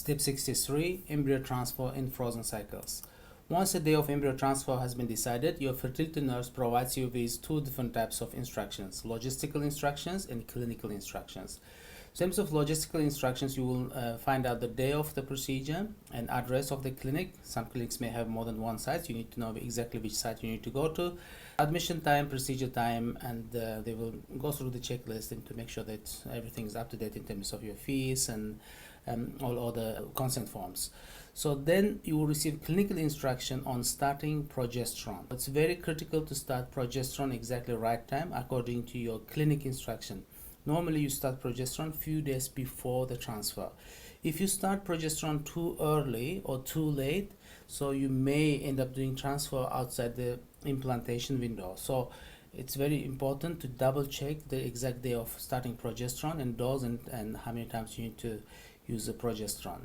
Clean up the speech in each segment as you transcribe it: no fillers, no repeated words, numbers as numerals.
Step 63, embryo transfer in frozen cycles. Once the day of embryo transfer has been decided, your fertility nurse provides you with two different types of instructions: logistical instructions and clinical instructions. In terms of logistical instructions, you will find out the day of the procedure and address of the clinic. Some clinics may have more than one site. You need to know exactly which site you need to go to, admission time, procedure time, and they will go through the checklist and to make sure that everything is up to date in terms of your fees and all other consent forms. So then you will receive clinical instruction on starting progesterone. It's very critical to start progesterone exactly right time according to your clinic instruction. Normally you start progesterone few days before the transfer. If you start progesterone too early or too late, so you may end up doing transfer outside the implantation window. So it's very important to double check the exact day of starting progesterone and dose and how many times you need to use the progesterone.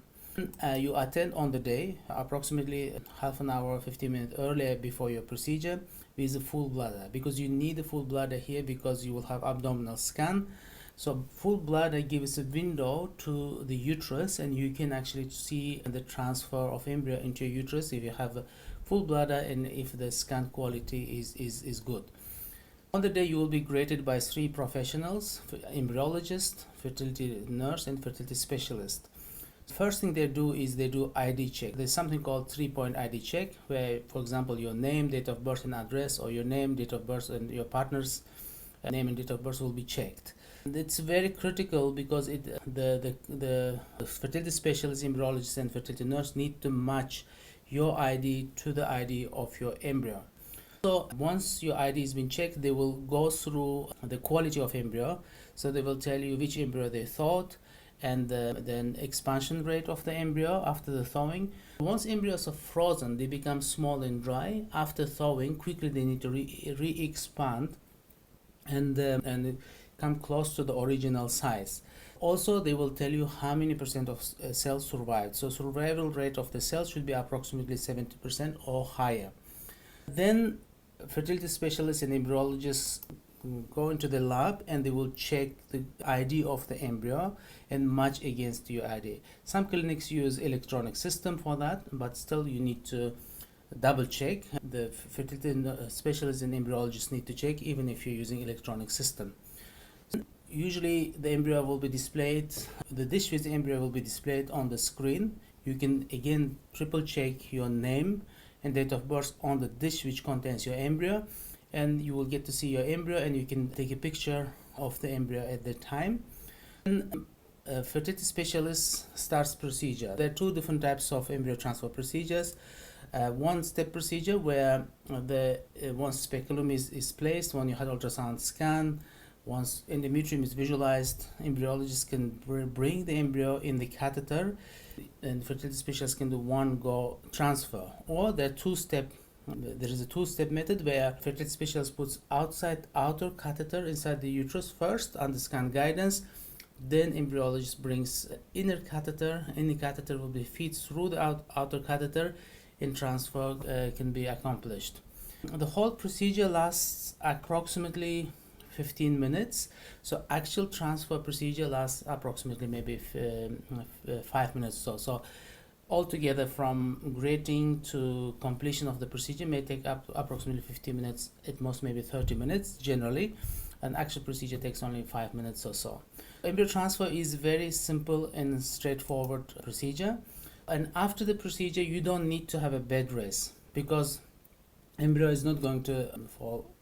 You attend on the day approximately half an hour, 15 minutes earlier before your procedure with a full bladder, because you need a full bladder here because you will have abdominal scan. So full bladder gives a window to the uterus, and you can actually see the transfer of embryo into your uterus if you have a full bladder and if the scan quality is good. On the day you will be graded by 3 professionals: embryologist, fertility nurse, and fertility specialist. First thing they do is they do ID check. There's something called 3-point ID check, where, for example, your name, date of birth, and address, or your name, date of birth, and your partner's name and date of birth will be checked. It's very critical because the fertility specialist, embryologist, and fertility nurse need to match your ID to the ID of your embryo. So once your ID has been checked, they will go through the quality of embryo. So they will tell you which embryo they thought, and then expansion rate of the embryo after the thawing. Once embryos are frozen, they become small and dry. After thawing, quickly they need to re-expand and come close to the original size. Also, they will tell you how many percent of cells survived. So survival rate of the cells should be approximately 70% or higher. Then fertility specialists and embryologists go into the lab and they will check the ID of the embryo and match against your ID. Some clinics use electronic system for that, but still you need to double check. The fertility specialists and embryologists need to check even if you're using electronic system. Usually the embryo will be displayed, the dish with the embryo will be displayed on the screen. You can again triple check your name and date of birth on the dish which contains your embryo, and you will get to see your embryo and you can take a picture of the embryo at that time. And fertility specialist starts procedure. There are 2 different types of embryo transfer procedures. One-step procedure where once speculum is placed, when you had ultrasound scan, once endometrium is visualized, embryologists can bring the embryo in the catheter, and fertility specialists can do one-go transfer. Or there is a 2-step method where fertility specialist puts outer catheter inside the uterus first under scan guidance. Then embryologist brings inner catheter. Inner catheter will be fed through the outer catheter, and transfer can be accomplished. The whole procedure lasts approximately 15 minutes. So actual transfer procedure lasts approximately maybe 5 minutes or so. Altogether, from grading to completion of the procedure may take up approximately 15 minutes, at most maybe 30 minutes generally. An actual procedure takes only 5 minutes or so. Embryo transfer is very simple and straightforward procedure. And after the procedure, you don't need to have a bed rest because embryo is not going to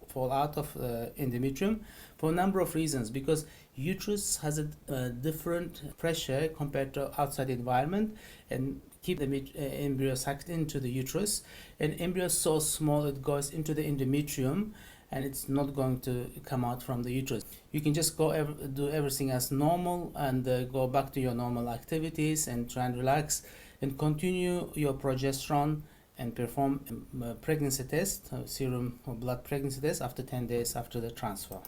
fall out of endometrium for a number of reasons, because uterus has a different pressure compared to outside environment and keep the embryo sucked into the uterus, and embryo is so small it goes into the endometrium and it's not going to come out from the uterus. You can just do everything as normal and go back to your normal activities and try and relax and continue your progesterone and perform a pregnancy test, serum or blood pregnancy test after 10 days after the transfer.